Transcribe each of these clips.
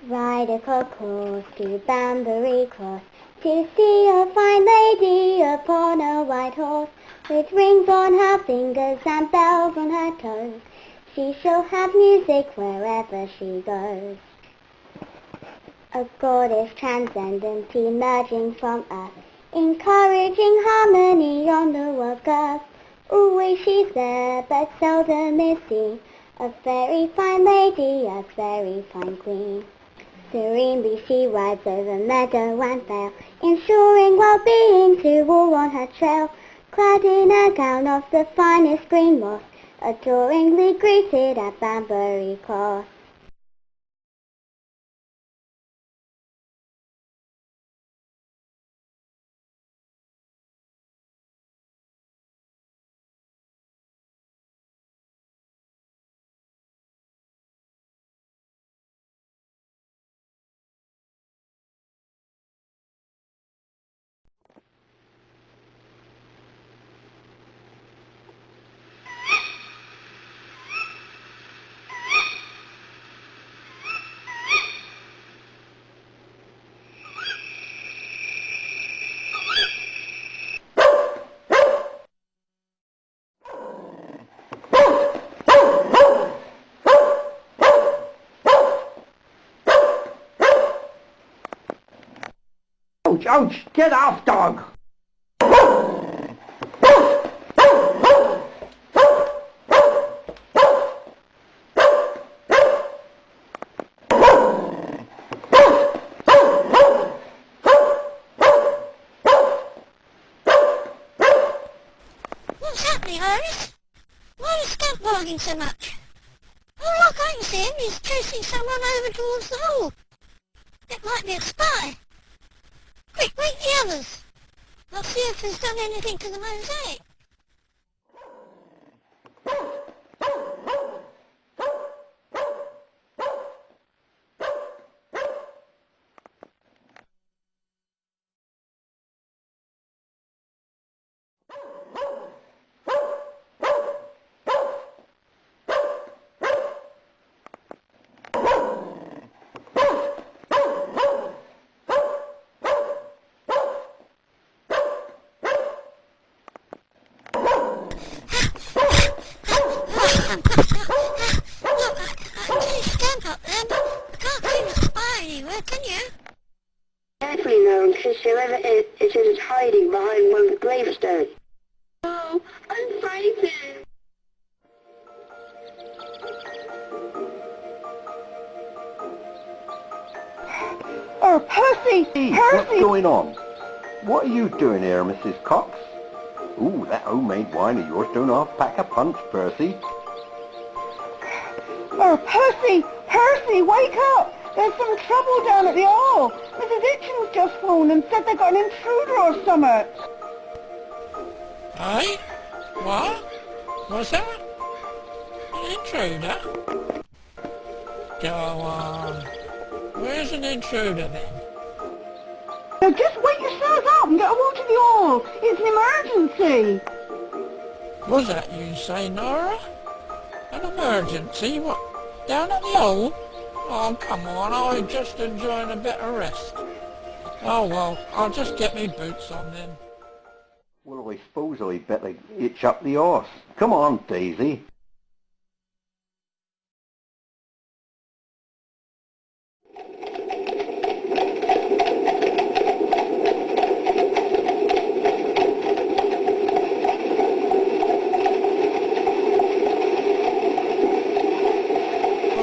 Ride a cockle to Banbury Cross to see a fine lady upon a white horse, with rings on her fingers and bells on her toes. She shall have music wherever she goes. A goddess transcendent emerging from earth, encouraging harmony on the world girth. Always she's there, but seldom is seen, a very fine lady, a very fine queen. Serenely she rides over meadow and vale, ensuring well-being to all on her trail, clad in a gown of the finest green moss, adoringly greeted at Banbury Cross. Ouch, ouch! Get off, dog! What's happening, Iris? Why is Scamp barking so much? Oh look, I can see him. He's chasing someone over towards the hall. It might be a spy. Quick, wake the others. I'll see if he's done anything to the mosaic. Look, I can see Scamp up there, but I can't see the spy anywhere, can you? Carefully now, in case whoever it is hiding behind one of the gravestones. Oh, I'm frightened. Oh, Percy! Percy! What's going on? What are you doing here, Mrs. Cox? Ooh, that homemade wine of yours don't half pack a punch, Percy. Oh, Percy! Percy, wake up! There's some trouble down at the hall. Mrs. Hitchens just phoned and said they got an intruder or something. Aye? What? What's that? An intruder? Go on. Where's an intruder then? Now just wake yourselves up and get a walk to the hall. It's an emergency. Was that you say, Nora? An emergency? What? Down at the hole? Oh, come on, I'm just enjoying a bit of rest. Oh well, I'll just get me boots on then. Well, I suppose I'd better hitch up the horse. Come on, Daisy.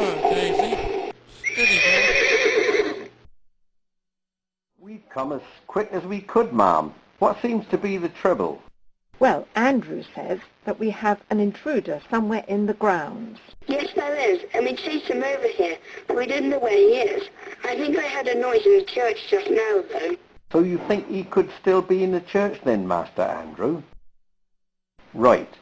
Oh, Daisy. Steady there. We've come as quick as we could, ma'am. What seems to be the trouble? Well, Andrew says that we have an intruder somewhere in the grounds. Yes, there is, and we chased him over here, but we didn't know where he is. I think I heard a noise in the church just now, though. So you think he could still be in the church then, Master Andrew? Right.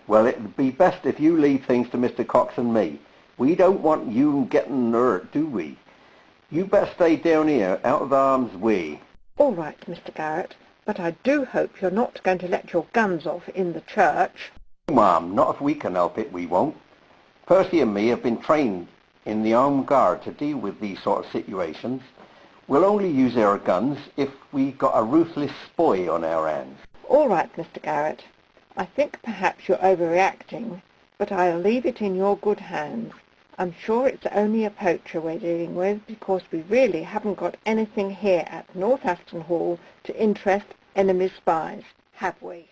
Well, it'd be best if you leave things to Mr. Cox and me. We don't want you getting hurt, do we? You best stay down here, out of harm's way. All right, Mr. Garrett, but I do hope you're not going to let your guns off in the church. Ma'am, not if we can help it, we won't. Percy and me have been trained in the Home Guard to deal with these sort of situations. We'll only use our guns if we got a ruthless spy on our hands. All right, Mr. Garrett. I think perhaps you're overreacting, but I'll leave it in your good hands. I'm sure it's only a poacher we're dealing with because we really haven't got anything here at Northampton Hall to interest enemy spies, have we?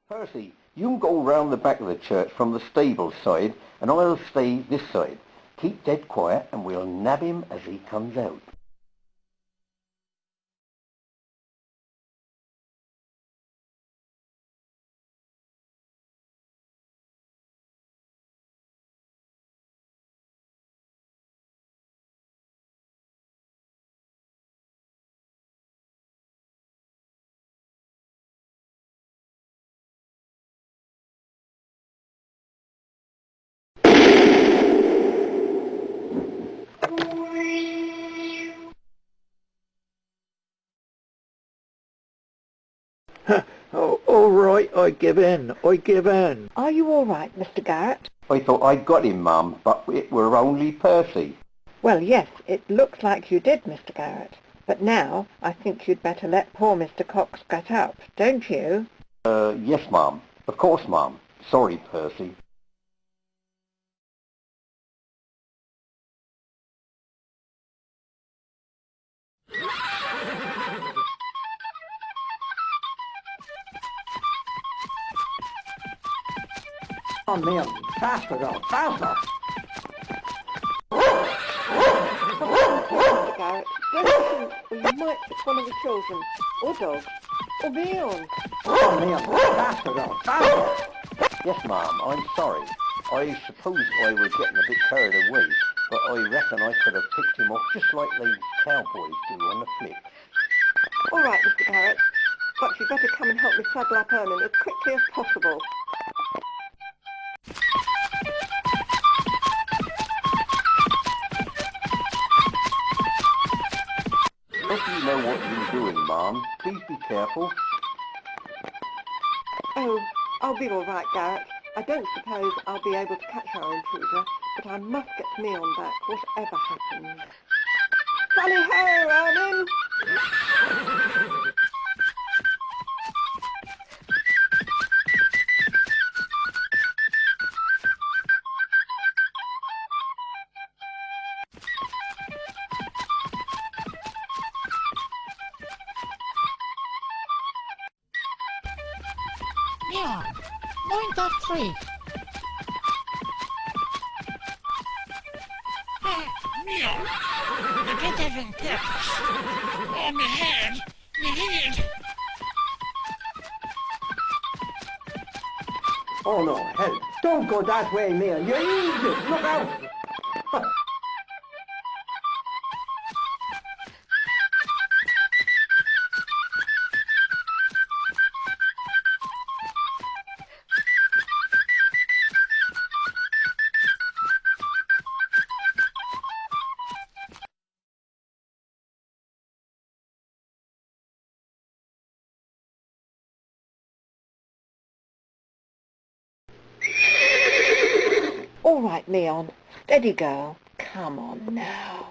Percy, you can go round the back of the church from the stable side, and I'll stay this side. Keep dead quiet, and we'll nab him as he comes out. Oh, all right, I give in. Are you all right, Mr. Garrett? I thought I'd got him, Mum, but it were only Percy. Well, yes, it looks like you did, Mr. Garrett. But now I think you'd better let poor Mr. Cox get up, don't you? Yes, Mum. Of course, Mum. Sorry, Percy. On me, faster, girl, faster. Mr. Garrett, don't shoot, or you might hit one of the children, or dogs, or Leon. On me, faster, girl, faster. Yes, Mum, I'm sorry. I suppose I was getting a bit carried away, but I reckon I could have picked him off just like the cowboys do on the flick. All right, Mr. Garrett, but you'd better come and help me saddle up Ermin as quickly as possible. If you know what you're doing, Mum, please be careful. Oh, I'll be all right, Garrett. I don't suppose I'll be able to catch our intruder, but I must get Leon back, whatever happens. Tally ho, Ermin! Yeah, mind that tree. Yeah, the get that on purpose. Oh, my head, my head. Oh no, help. Don't go that way, man. You're easy. Look out. All right, Leon. Steady, girl. Come on now.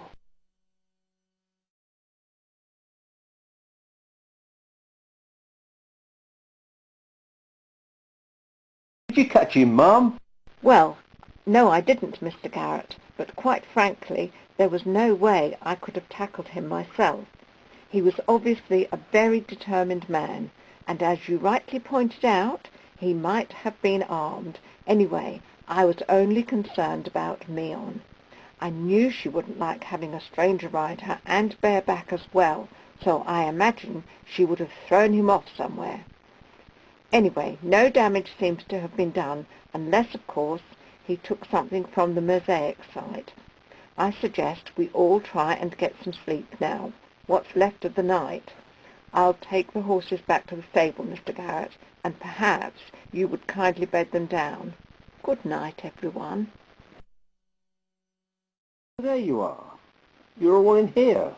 Did you catch him, Mum? Well, no, I didn't, Mr. Garrett, but quite frankly, there was no way I could have tackled him myself. He was obviously a very determined man, and as you rightly pointed out, he might have been armed. Anyway, I was only concerned about Leon. I knew she wouldn't like having a stranger ride her and bareback as well, so I imagine she would have thrown him off somewhere. Anyway, no damage seems to have been done, unless, of course, he took something from the mosaic site. I suggest we all try and get some sleep now, what's left of the night. I'll take the horses back to the stable, Mr. Garrett, and perhaps you would kindly bed them down. Good night, everyone. There you are. You're all in here.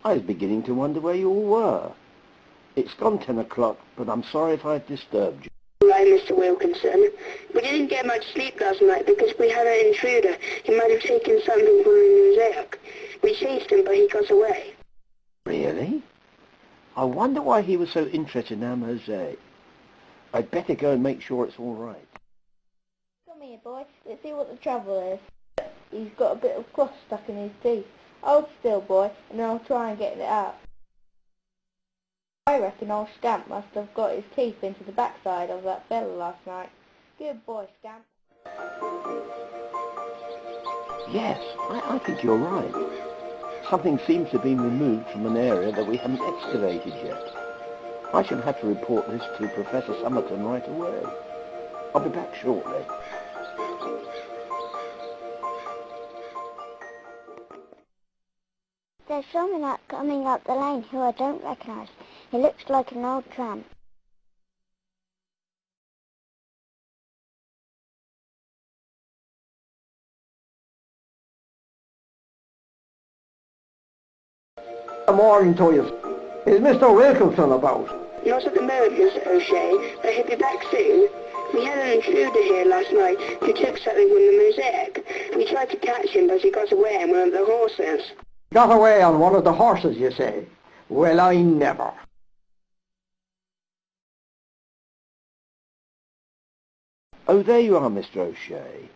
I was beginning to wonder where you all were. It's gone 10 o'clock, but I'm sorry if I've disturbed you. Right, Mr. Wilkinson. We didn't get much sleep last night because we had an intruder. He might have taken something from the mosaic. We chased him, but he got away. Really? I wonder why he was so interested in our mosaic. I'd better go and make sure it's all right. Come here, boy. Let's see what the trouble is. He's got a bit of cloth stuck in his teeth. Hold still, boy, and I'll try and get it out. I reckon old Scamp must have got his teeth into the backside of that fella last night. Good boy, Scamp. Yes, I think you're right. Something seems to have been removed from an area that we haven't excavated yet. I shall have to report this to Professor Summerton right away. I'll be back shortly. There's someone coming up the lane who I don't recognise. He looks like an old tramp. Good morning to you. Is Mr. Wilkinson about? Not at the moment, Mr. O'Shea, but he'll be back soon. We had an intruder here last night who took something from the mosaic. We tried to catch him, but he got away on one of the horses. Got away on one of the horses, you say? Well, I never. Oh, there you are, Mr. O'Shea.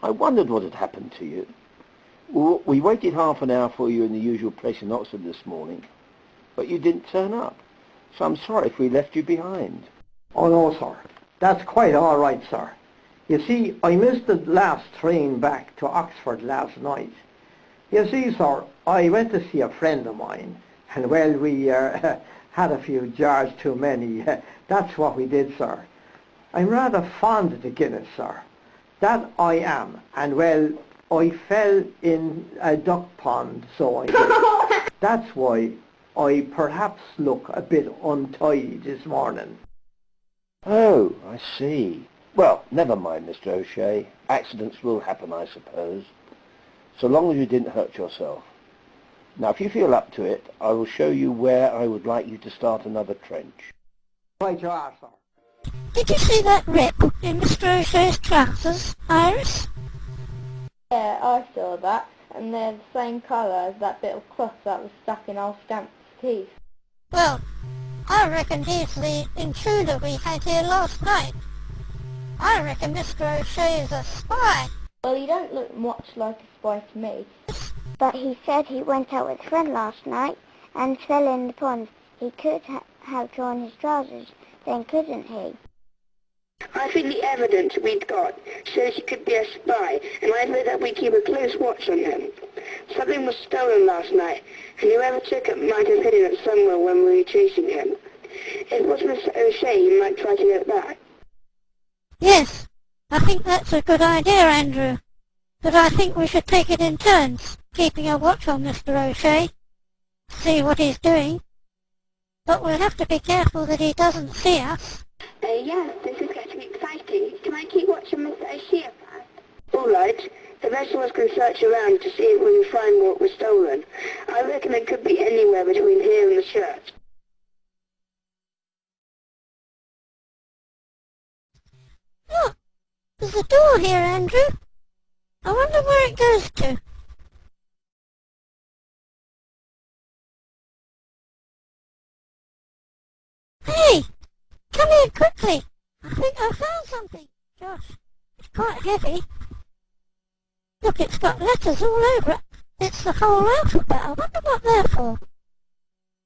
I wondered what had happened to you. We waited half an hour for you in the usual place in Oxford this morning, but you didn't turn up, so I'm sorry if we left you behind. Oh, no, sir. That's quite all right, sir. You see, I missed the last train back to Oxford last night. You see, sir, I went to see a friend of mine, and, well, we had a few jars too many. That's what we did, sir. I'm rather fond of the Guinness, sir. That I am, and, well, I fell in a duck pond, so I did. That's why I perhaps look a bit untidy this morning. Oh, I see. Well, never mind, Mr. O'Shea. Accidents will happen, I suppose, so long as you didn't hurt yourself. Now, if you feel up to it, I will show you where I would like you to start another trench. Right you are, sir. Did you see that rip in Mr. O'Shea's trousers, Iris? Yeah, I saw that, and they're the same colour as that bit of cloth that was stuck in old Scamp's teeth. Well, I reckon he's the intruder we had here last night. I reckon Mr. O'Shea is a spy. Well, he don't look much like a spy to me. But he said he went out with a friend last night and fell in the pond. He could have torn his trousers, then couldn't he? I think the evidence we'd got shows he could be a spy, and I think that we keep a close watch on him. Something was stolen last night, and whoever took it might have hidden it somewhere when we were chasing him. If it was Mr. O'Shea, he might try to get it back. Yes, I think that's a good idea, Andrew. But I think we should take it in turns, keeping a watch on Mr. O'Shea. See what he's doing. But we'll have to be careful that he doesn't see us. Yes, this is getting exciting. Can I keep watching Mr. O'Shea first? All right. The rest of us can search around to see if we can find what was stolen. I reckon it could be anywhere between here and the church. Look, there's a door here, Andrew. I wonder where it goes to. Hey! Come here quickly! I think I found something. Josh, it's quite heavy. Look, it's got letters all over it. It's the whole alphabet. I wonder what they're for.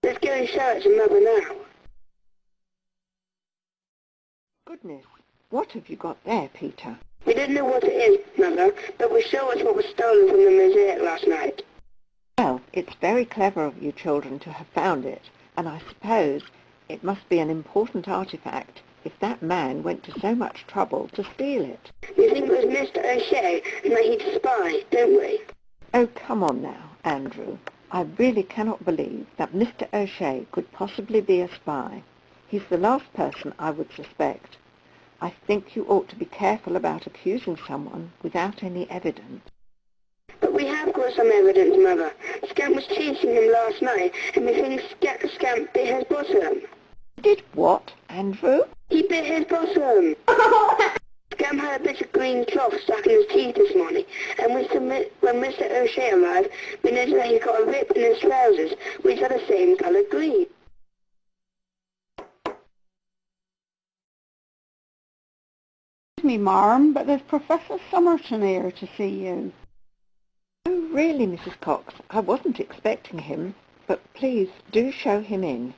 Let's go and show it to Mother now. Goodness, what have you got there, Peter? We don't know what it is, Mother, but we're sure it's what was stolen from the mosaic last night. Well, it's very clever of you children to have found it, and I suppose it must be an important artifact if that man went to so much trouble to steal it. We think it was Mr. O'Shea and that he'd spy, don't we? Oh, come on now, Andrew. I really cannot believe that Mr. O'Shea could possibly be a spy. He's the last person I would suspect. I think you ought to be careful about accusing someone without any evidence. But we have got some evidence, Mother. Scamp was chasing him last night, and we think Scamp bit his bottom. Did what, Andrew? He bit his bottom. Scamp had a bit of green cloth stuck in his teeth this morning, and when Mr. O'Shea arrived, we noticed that he got a rip in his trousers, which are the same colour green. Excuse me, Marm, but there's Professor Somerton here to see you. Oh, really, Mrs. Cox? I wasn't expecting him, but please do show him in.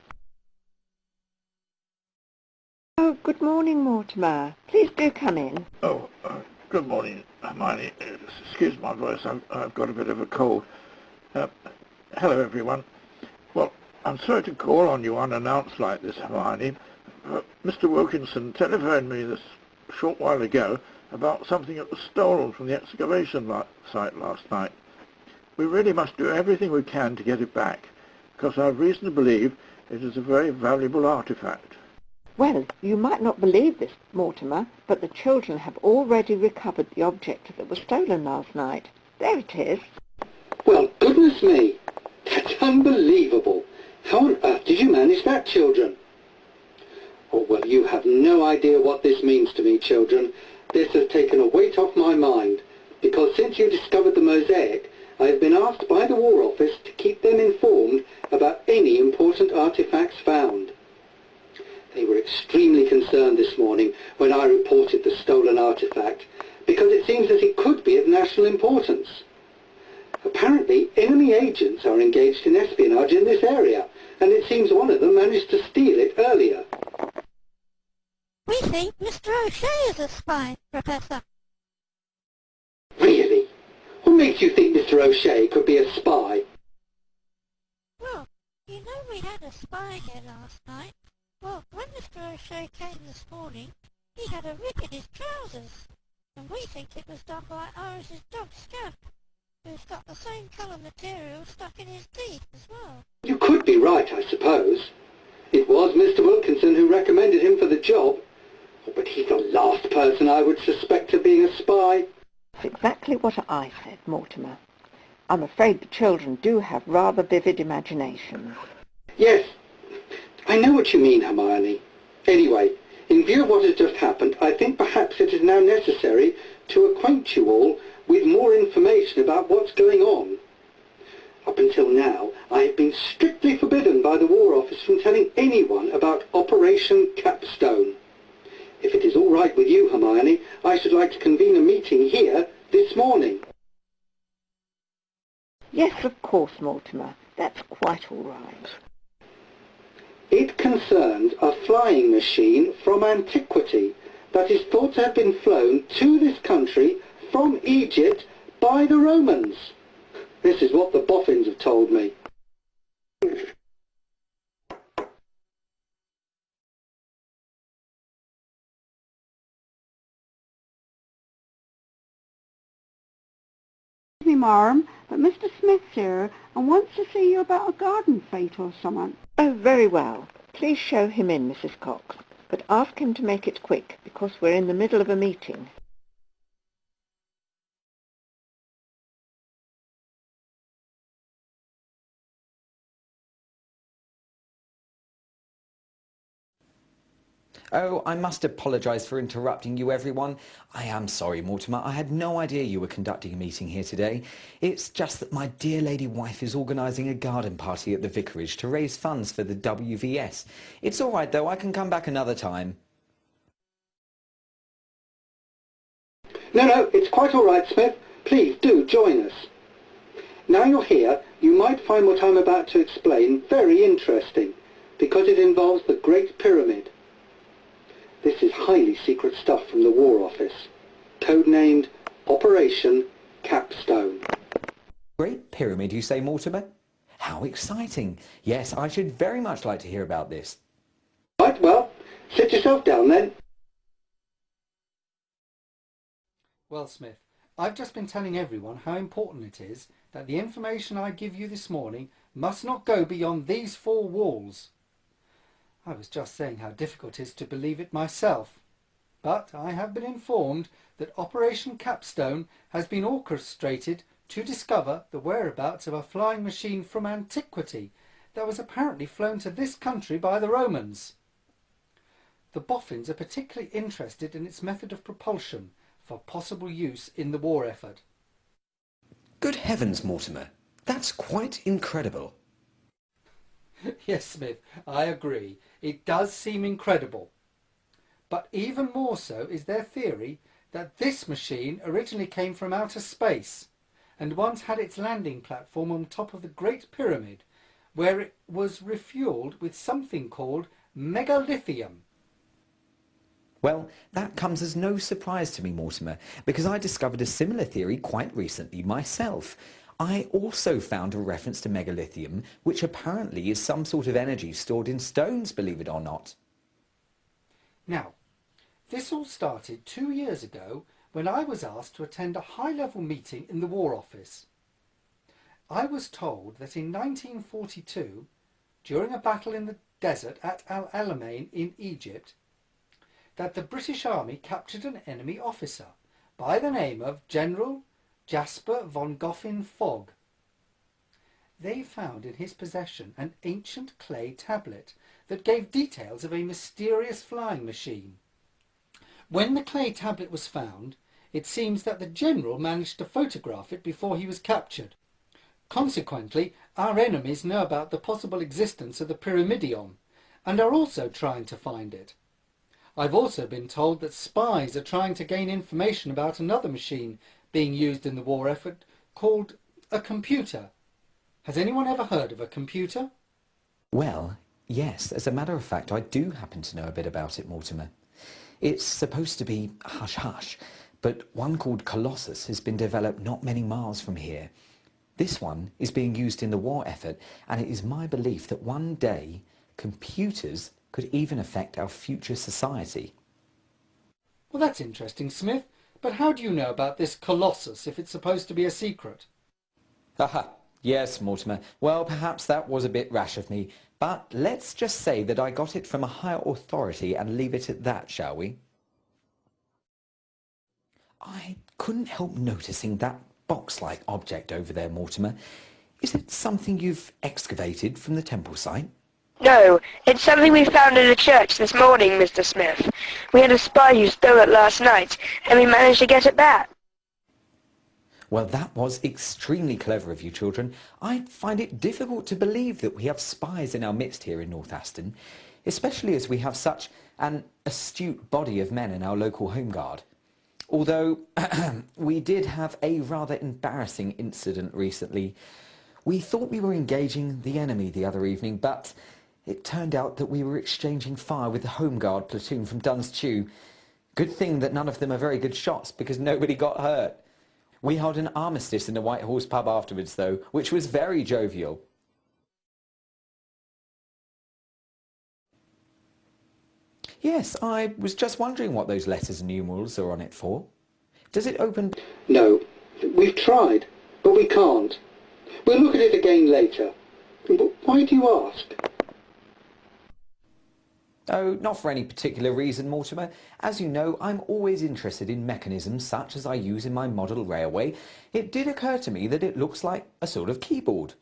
Oh, good morning, Mortimer. Please do come in. Oh, good morning, Hermione. Excuse my voice, I've got a bit of a cold. Hello, everyone. Well, I'm sorry to call on you unannounced like this, Hermione, but Mr. Wilkinson telephoned me this short while ago about something that was stolen from the excavation site last night. We really must do everything we can to get it back, because I have reason to believe it is a very valuable artifact. Well, you might not believe this, Mortimer, but the children have already recovered the object that was stolen last night. There it is. Well, goodness me! That's unbelievable! How on earth did you manage that, children? Oh, well, you have no idea what this means to me, children. This has taken a weight off my mind, because since you discovered the mosaic, I have been asked by the War Office to keep them informed about any important artefacts found. They were extremely concerned this morning when I reported the stolen artifact, because it seems that it could be of national importance. Apparently, enemy agents are engaged in espionage in this area, and it seems one of them managed to steal it earlier. We think Mr. O'Shea is a spy, Professor. Really? What makes you think Mr. O'Shea could be a spy? Well, you know we had a spy here last night. Well, when Mr. O'Shea came this morning, he had a rip in his trousers, and we think it was done by Iris's dog Scamp, who's got the same colour material stuck in his teeth as well. You could be right, I suppose. It was Mr. Wilkinson who recommended him for the job. Oh, but he's the last person I would suspect of being a spy. That's exactly what I said, Mortimer. I'm afraid the children do have rather vivid imaginations. Yes, I know what you mean, Hermione. Anyway, in view of what has just happened, I think perhaps it is now necessary to acquaint you all with more information about what's going on. Up until now, I have been strictly forbidden by the War Office from telling anyone about Operation Capstone. If it is all right with you, Hermione, I should like to convene a meeting here this morning. Yes, of course, Mortimer. That's quite all right. It concerns a flying machine from antiquity that is thought to have been flown to this country from Egypt by the Romans. This is what the boffins have told me. Excuse me, Marm, but Mr. Smith's here and wants to see you about a garden fete or something. Oh, very well. Please show him in, Mrs. Cox, but ask him to make it quick, because we're in the middle of a meeting. Oh, I must apologise for interrupting you, everyone. I am sorry, Mortimer. I had no idea you were conducting a meeting here today. It's just that my dear lady wife is organising a garden party at the vicarage to raise funds for the WVS. It's all right, though. I can come back another time. No, it's quite all right, Smith. Please do join us. Now you're here, you might find what I'm about to explain very interesting, because it involves the Great Pyramid. This is highly secret stuff from the War Office, codenamed Operation Capstone. Great Pyramid, you say, Mortimer? How exciting. Yes, I should very much like to hear about this. Right, well, sit yourself down then. Well, Smith, I've just been telling everyone how important it is that the information I give you this morning must not go beyond these 4 walls. I was just saying how difficult it is to believe it myself, but I have been informed that Operation Capstone has been orchestrated to discover the whereabouts of a flying machine from antiquity that was apparently flown to this country by the Romans. The Boffins are particularly interested in its method of propulsion for possible use in the war effort. Good heavens, Mortimer, that's quite incredible. Yes, Smith, I agree. It does seem incredible. But even more so is their theory that this machine originally came from outer space and once had its landing platform on top of the Great Pyramid, where it was refueled with something called megalithium. Well, that comes as no surprise to me, Mortimer, because I discovered a similar theory quite recently myself. I also found a reference to megalithium, which apparently is some sort of energy stored in stones, believe it or not. Now, this all started 2 years ago when I was asked to attend a high-level meeting in the War Office. I was told that in 1942, during a battle in the desert at Al Alamein in Egypt, that the British Army captured an enemy officer by the name of General Jasper von Goffin Fogg. They found in his possession an ancient clay tablet that gave details of a mysterious flying machine. When the clay tablet was found, it seems that the general managed to photograph it before he was captured. Consequently, our enemies know about the possible existence of the Pyramidion and are also trying to find it. I've also been told that spies are trying to gain information about another machine being used in the war effort called a computer. Has anyone ever heard of a computer? Well, yes, as a matter of fact, I do happen to know a bit about it, Mortimer. It's supposed to be hush-hush, but one called Colossus has been developed not many miles from here. This one is being used in the war effort, and it is my belief that one day computers could even affect our future society. Well, that's interesting, Smith. But how do you know about this Colossus if it's supposed to be a secret? Aha, yes, Mortimer. Well, perhaps that was a bit rash of me, but let's just say that I got it from a higher authority and leave it at that, shall we? I couldn't help noticing that box-like object over there, Mortimer. Is it something you've excavated from the temple site? No, it's something we found in a church this morning, Mr. Smith. We had a spy who stole it last night, and we managed to get it back. Well, that was extremely clever of you, children. I find it difficult to believe that we have spies in our midst here in North Aston, especially as we have such an astute body of men in our local Home Guard. Although we did have a rather embarrassing incident recently. We thought we were engaging the enemy the other evening, but it turned out that we were exchanging fire with the Home Guard platoon from Duns Tew. Good thing that none of them are very good shots, because nobody got hurt. We held an armistice in the White Horse pub afterwards, though, which was very jovial. Yes, I was just wondering what those letters and numerals are on it for. Does it open... No, we've tried, but we can't. We'll look at it again later. But why do you ask? Oh, not for any particular reason, Mortimer. As you know, I'm always interested in mechanisms such as I use in my model railway. It did occur to me that it looks like a sort of keyboard.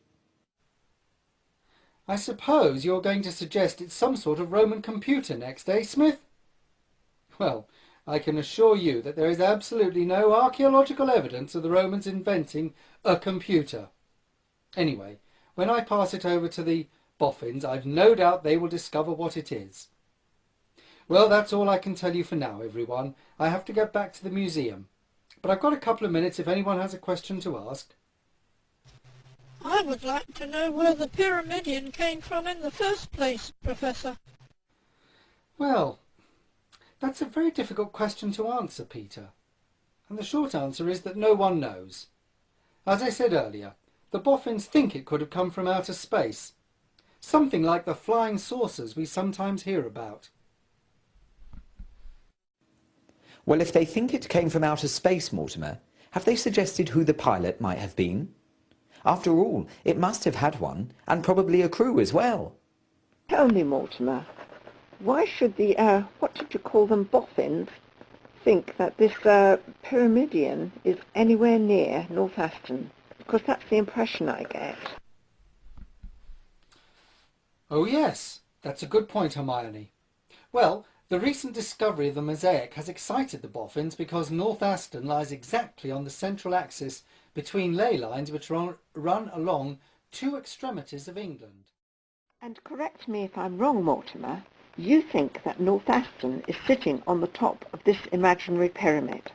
I suppose you're going to suggest it's some sort of Roman computer next, eh, Smith? Well, I can assure you that there is absolutely no archaeological evidence of the Romans inventing a computer. Anyway, when I pass it over to the Boffins, I've no doubt they will discover what it is. Well, that's all I can tell you for now, everyone. I have to get back to the museum. But I've got a couple of minutes if anyone has a question to ask. I would like to know where the Pyramidion came from in the first place, Professor. Well, that's a very difficult question to answer, Peter. And the short answer is that no one knows. As I said earlier, the Boffins think it could have come from outer space. Something like the flying saucers we sometimes hear about. Well, if they think it came from outer space, Mortimer, have they suggested who the pilot might have been? After all, it must have had one, and probably a crew as well. Tell me, Mortimer, why should the, what did you call them, boffins, think that this pyramidion is anywhere near Northampton? Because that's the impression I get. Oh yes, that's a good point, Hermione. Well, the recent discovery of the mosaic has excited the boffins because North Aston lies exactly on the central axis between ley lines which run along two extremities of England. And correct me if I'm wrong, Mortimer, you think that North Aston is sitting on the top of this imaginary pyramid?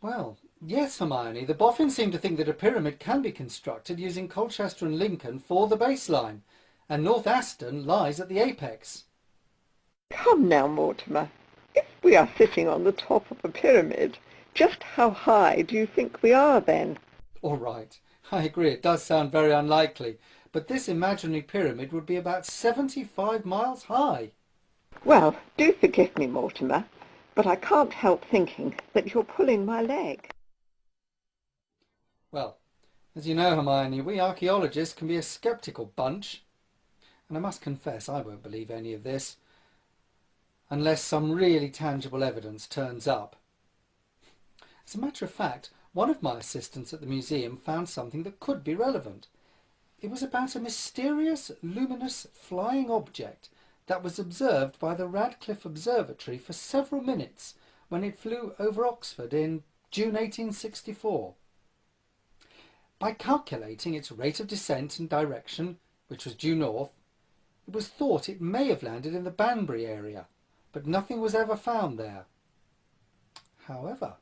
Well, yes, Hermione, the boffins seem to think that a pyramid can be constructed using Colchester and Lincoln for the baseline, and North Aston lies at the apex. Come now, Mortimer, if we are sitting on the top of a pyramid, just how high do you think we are then? All right, I agree, it does sound very unlikely, but this imaginary pyramid would be about 75 miles high. Well, do forgive me, Mortimer, but I can't help thinking that you're pulling my leg. Well, as you know, Hermione, we archaeologists can be a sceptical bunch, and I must confess I won't believe any of this unless some really tangible evidence turns up. As a matter of fact, one of my assistants at the museum found something that could be relevant. It was about a mysterious, luminous, flying object that was observed by the Radcliffe Observatory for several minutes when it flew over Oxford in June 1864. By calculating its rate of descent and direction, which was due north, it was thought it may have landed in the Banbury area, but nothing was ever found there. However,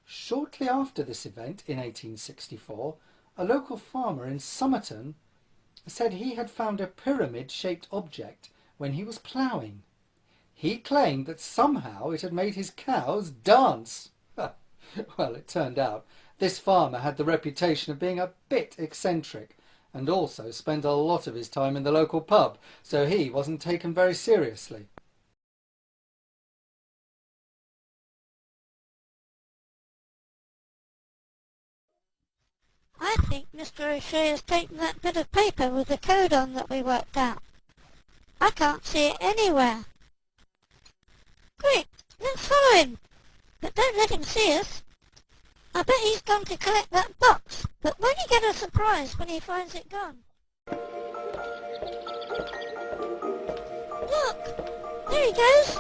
shortly after this event in 1864, a local farmer in Somerton said he had found a pyramid-shaped object when he was ploughing. He claimed that somehow it had made his cows dance. Well, it turned out this farmer had the reputation of being a bit eccentric and also spent a lot of his time in the local pub, so he wasn't taken very seriously. I think Mr. O'Shea has taken that bit of paper with the code on that we worked out. I can't see it anywhere. Quick, let's follow him, but don't let him see us. I bet he's gone to collect that box, but won't he get a surprise when he finds it gone? Look, there he goes.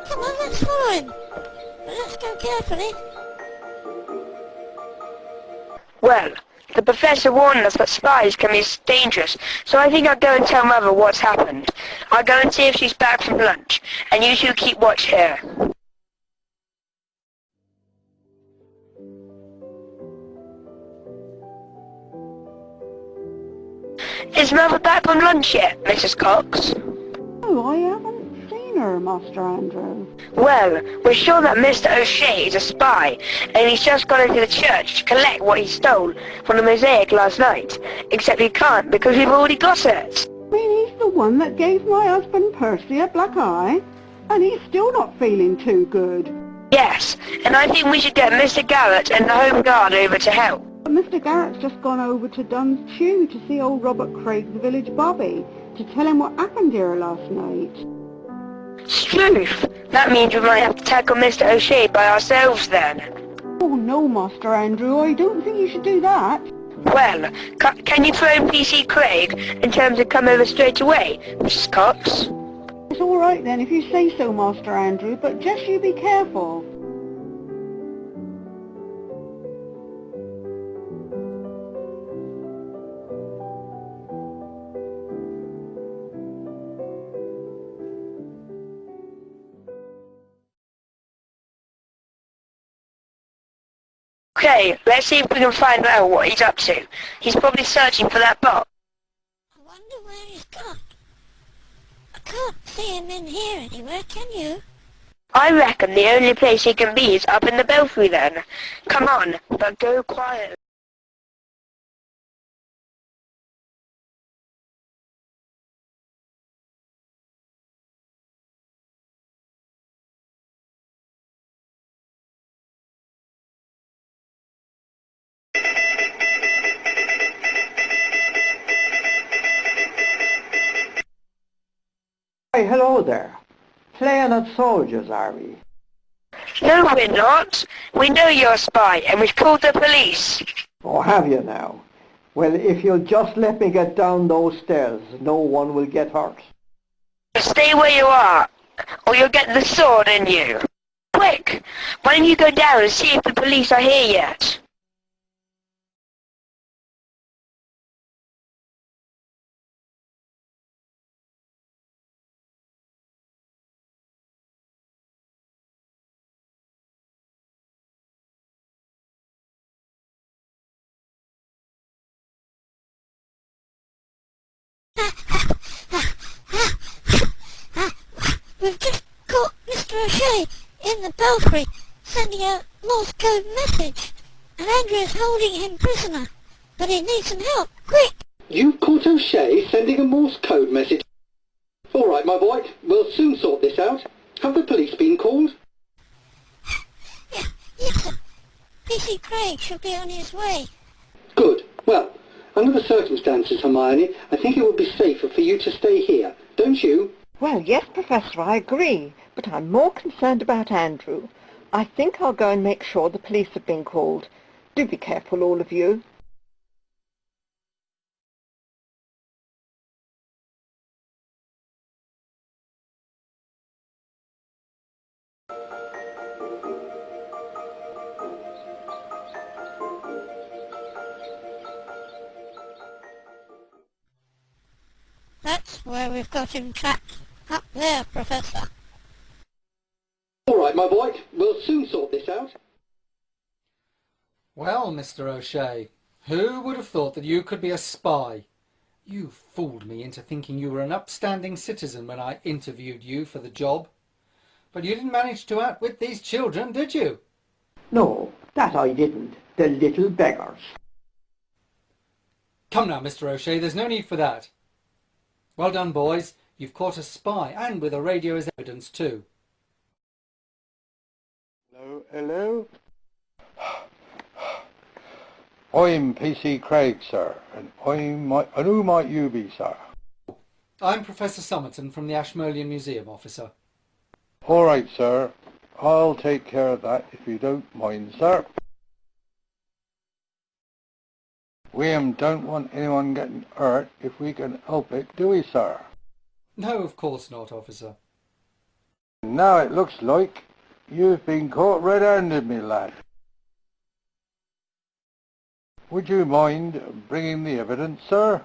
Come on, let's follow him, but let's go carefully. Well, the Professor warned us that spies can be dangerous, so I think I'll go and tell Mother what's happened. I'll go and see if she's back from lunch, and you two keep watch here. Is Mother back from lunch yet, Mrs. Cox? No, I haven't seen her, Master Andrew. Well, we're sure that Mr. O'Shea is a spy, and he's just gone into the church to collect what he stole from the mosaic last night. Except he can't, because we've already got it. I mean, he's the one that gave my husband Percy a black eye, and he's still not feeling too good. Yes, and I think we should get Mr. Garrett and the Home Guard over to help. But Mr. Garrett's just gone over to Dunn's Chew to see old Robert Craig, the village bobby, to tell him what happened here last night. Sleuth! That means we might have to tackle Mr. O'Shea by ourselves then. Oh no, Master Andrew, I don't think you should do that. Well, can you phone PC Craig and tell him to come over straight away, Mrs. Cox? It's all right then if you say so, Master Andrew, but just you be careful. Okay, let's see if we can find out what he's up to. He's probably searching for that box. I wonder where he's gone. I can't see him in here anywhere, can you? I reckon the only place he can be is up in the belfry then. Come on, but go quietly. Hey, hello there. Playing at soldiers, are we? No, we're not. We know you're a spy, and we've called the police. Oh, have you now? Well, if you'll just let me get down those stairs, no one will get hurt. Stay where you are, or you'll get the sword in you. Quick! Why don't you go down and see if the police are here yet? We've just caught Mr. O'Shea in the belfry sending a Morse code message, and Andrew's holding him prisoner, but he needs some help, quick! You caught O'Shea sending a Morse code message? All right, my boy, we'll soon sort this out. Have the police been called? Yes, sir. PC Craig should be on his way. Good. Well, under the circumstances, Hermione, I think it would be safer for you to stay here, don't you? Well, yes, Professor, I agree, but I'm more concerned about Andrew. I think I'll go and make sure the police have been called. Do be careful, all of you. That's where we've got him trapped. Up there, Professor. All right, my boy, we'll soon sort this out. Well, Mr. O'Shea, who would have thought that you could be a spy? You fooled me into thinking you were an upstanding citizen when I interviewed you for the job. But you didn't manage to outwit these children, did you? No, that I didn't. The little beggars. Come now, Mr. O'Shea, there's no need for that. Well done, boys. You've caught a spy, and with a radio as evidence, too. Hello, hello. I'm PC Craig, sir, and who might you be, sir? I'm Professor Somerton from the Ashmolean Museum, officer. All right, sir. I'll take care of that if you don't mind, sir. We don't want anyone getting hurt if we can help it, do we, sir? No, of course not, officer. Now it looks like you've been caught red-handed, me lad. Would you mind bringing the evidence, sir?